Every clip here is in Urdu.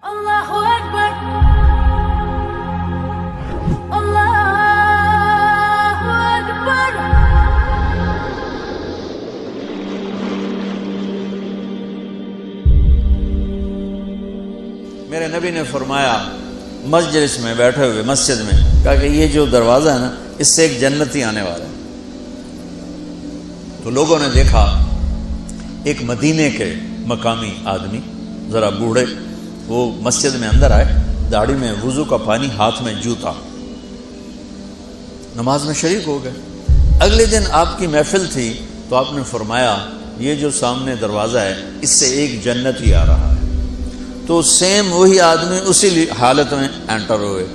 اللہ اکبر اللہ اکبر۔ میرے نبی نے فرمایا مجلس میں بیٹھے ہوئے مسجد میں، کہا کہ یہ جو دروازہ ہے نا اس سے ایک جنتی آنے والا ہے۔ تو لوگوں نے دیکھا ایک مدینے کے مقامی آدمی ذرا بوڑھے، وہ مسجد میں اندر آئے، داڑھی میں وضو کا پانی، ہاتھ میں جوتا، نماز میں شریک ہو گئے۔ اگلے دن آپ کی محفل تھی تو آپ نے فرمایا یہ جو سامنے دروازہ ہے اس سے ایک جنتی آ رہا ہے۔ تو سیم وہی آدمی اسی حالت میں انٹر ہوئے۔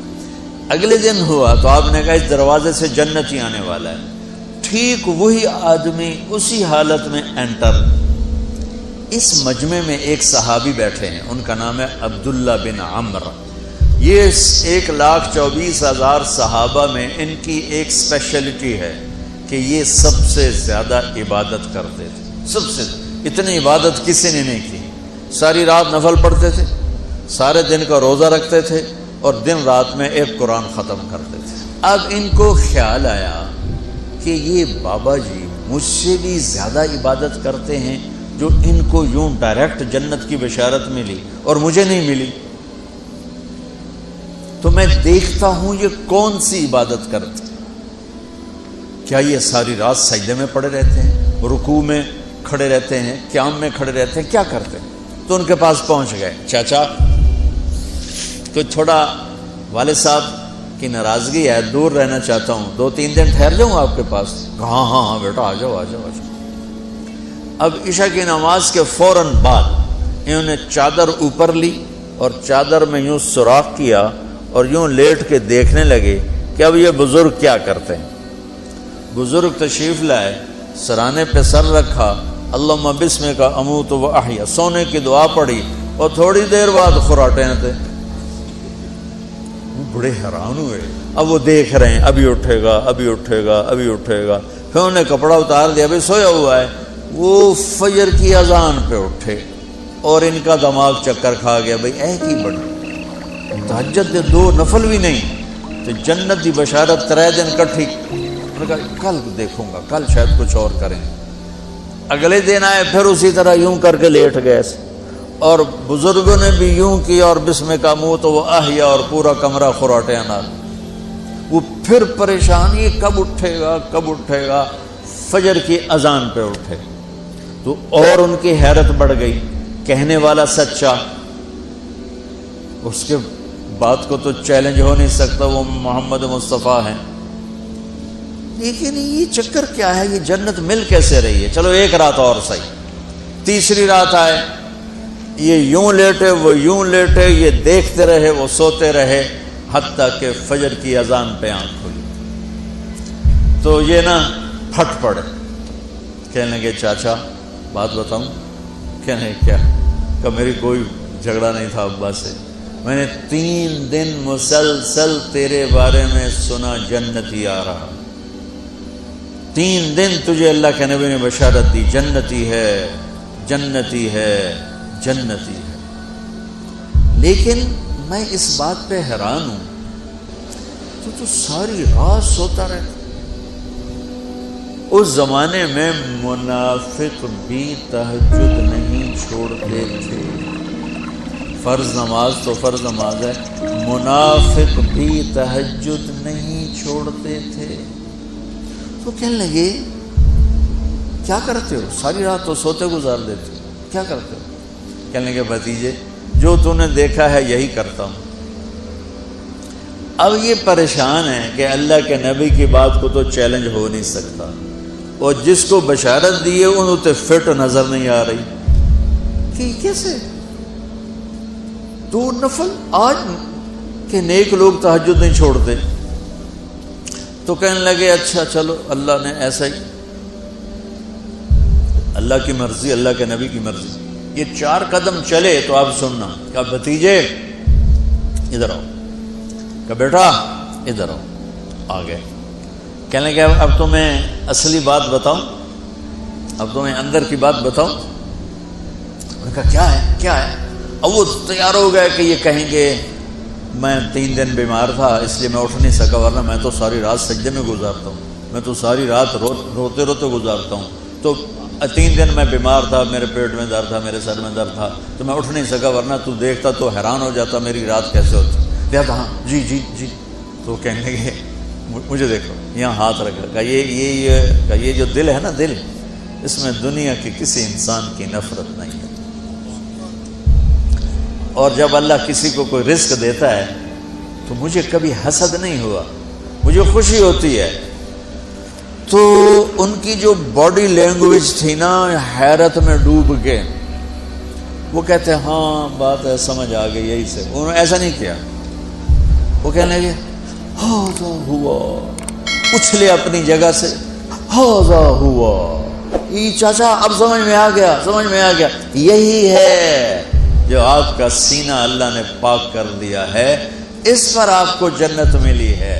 اگلے دن ہوا تو آپ نے کہا اس دروازے سے جنتی آنے والا ہے، ٹھیک وہی آدمی اسی حالت میں انٹر۔ اس مجمع میں ایک صحابی بیٹھے ہیں، ان کا نام ہے عبداللہ بن عمرو۔ یہ 1,24,000 صحابہ میں ان کی ایک اسپیشلٹی ہے کہ یہ سب سے زیادہ عبادت کرتے تھے، سب سے اتنی عبادت کسی نے نہیں کی۔ ساری رات نفل پڑھتے تھے، سارے دن کا روزہ رکھتے تھے اور دن رات میں ایک قرآن ختم کرتے تھے۔ اب ان کو خیال آیا کہ یہ بابا جی مجھ سے بھی زیادہ عبادت کرتے ہیں، جو ان کو یوں ڈائریکٹ جنت کی بشارت ملی اور مجھے نہیں ملی، تو میں دیکھتا ہوں یہ کون سی عبادت کرتے ہیں۔ کیا یہ ساری رات سجدے میں پڑے رہتے ہیں، رکوع میں کھڑے رہتے ہیں، قیام میں کھڑے رہتے ہیں، کیا کرتے ہیں؟ تو ان کے پاس پہنچ گئے، چاچا کوئی تھوڑا والد صاحب کی ناراضگی ہے، دور رہنا چاہتا ہوں، 2-3 دن ٹھہر جاؤں آپ کے پاس؟ ہاں ہاں ہاں بیٹا آ جاؤ آ جاؤ آ جاؤ۔ اب عشاء کی نماز کے فوراً بعد انہوں نے چادر اوپر لی اور چادر میں یوں سوراخ کیا اور یوں لیٹ کے دیکھنے لگے کہ اب یہ بزرگ کیا کرتے ہیں۔ بزرگ تشریف لائے، سرانے پہ سر رکھا، اللہم بسمک اموت و احیا، سونے کی دعا پڑھی اور تھوڑی دیر بعد خراٹے تھے۔ بڑے حیران ہوئے، اب وہ دیکھ رہے ہیں ابھی اٹھے گا ابھی اٹھے گا ابھی اٹھے گا۔ پھر انہوں نے کپڑا اتار دیا، ابھی سویا ہوا ہے۔ وہ فجر کی اذان پہ اٹھے اور ان کا دماغ چکر کھا گیا، بھئی اے کی بڑی تہجد دے 2 نفل بھی نہیں تو جنت دی بشارت 3 دن کٹھی۔ انہوں نے کہا کل دیکھوں گا، کل شاید کچھ اور کریں۔ اگلے دن آئے، پھر اسی طرح یوں کر کے لیٹ گئے اور بزرگوں نے بھی یوں کیا اور بسمک اموت و احیا اور پورا کمرہ خراٹے نال۔ وہ پھر پریشان، یہ کب اٹھے گا کب اٹھے گا؟ فجر کی اذان پہ اٹھے تو اور ان کی حیرت بڑھ گئی، کہنے والا سچا، اس کے بات کو تو چیلنج ہو نہیں سکتا، وہ محمد مصطفیٰ ہیں، لیکن یہ چکر کیا ہے، یہ جنت مل کیسے رہی ہے؟ چلو ایک رات اور صحیح۔ تیسری رات آئے، یہ یوں لیٹے وہ یوں لیٹے، یہ دیکھتے رہے وہ سوتے رہے، حتیٰ کہ فجر کی اذان پہ آنکھ کھلی تو یہ نا پھٹ پڑے، کہنے لگے چاچا بات بتاؤں؟ کہنے کیا؟ کہ میری کوئی جھگڑا نہیں تھا ابا سے، میں نے 3 دن مسلسل تیرے بارے میں سنا جنتی آ رہا، 3 دن تجھے اللہ کے نبی نے بشارت دی جنتی ہے جنتی ہے جنتی ہے، لیکن میں اس بات پہ حیران ہوں تو ساری رات سوتا رہتا۔ اس زمانے میں منافق بھی تہجد نہیں چھوڑتے تھے، فرض نماز تو فرض نماز ہے، منافق بھی تہجد نہیں چھوڑتے تھے۔ تو کہنے لگے کیا کرتے ہو؟ ساری رات تو سوتے گزار دیتے ہو، کیا کرتے ہو؟ کہنے لگے بھتیجے جو تو نے دیکھا ہے یہی کرتا ہوں۔ اب یہ پریشان ہے کہ اللہ کے نبی کی بات کو تو چیلنج ہو نہیں سکتا، اور جس کو بشارت دی ہے انہوں تے فٹ نظر نہیں آ رہی کہ کیسے 2 نفل آج کہ نیک لوگ تہجد نہیں چھوڑتے۔ تو کہنے لگے اچھا چلو اللہ نے ایسا ہی، اللہ کی مرضی، اللہ کے نبی کی مرضی۔ یہ 4 قدم چلے تو آپ سننا، کہا بھتیجے ادھر آؤ، کہا بیٹا ادھر آؤ، آ گئے۔ کہنے لگے اب تمہیں اصلی بات بتاؤں، اب تمہیں اندر کی بات بتاؤں؟ انہوں نے کہا کیا ہے کیا ہے؟ اب وہ تیار ہو گئے کہ یہ کہیں گے میں 3 دن بیمار تھا اس لیے میں اٹھ نہیں سکا، ورنہ میں تو ساری رات سجدے میں گزارتا ہوں، میں تو ساری رات روتے روتے گزارتا ہوں، تو 3 دن میں بیمار تھا، میرے پیٹ میں درد تھا، میرے سر میں درد تھا، تو میں اٹھ نہیں سکا، ورنہ تو دیکھتا تو حیران ہو جاتا میری رات کیسے ہوتی۔ کہتا ہاں جی جی جی، تو کہنے لگے مجھے دیکھو یہاں ہاتھ رکھا، کہ یہ جو دل ہے نا، دل اس میں دنیا کی کسی انسان کی نفرت نہیں ہے، اور جب اللہ کسی کو کوئی رزق دیتا ہے تو مجھے کبھی حسد نہیں ہوا، مجھے خوشی ہوتی ہے۔ تو ان کی جو باڈی لینگویج تھی نا، حیرت میں ڈوب کے وہ کہتے ہیں ہاں بات ہے، سمجھ آ گئی، یہی سے۔ انہوں نے ایسا نہیں کیا، وہ کہنے لگے ہاذا ہوا، اچھلے اپنی جگہ سے، ہاذا ہوا، یہ چاچا اب سمجھ میں آ گیا، سمجھ میں آ گیا، یہی ہے جو آپ کا سینہ اللہ نے پاک کر دیا ہے، اس پر آپ کو جنت ملی ہے۔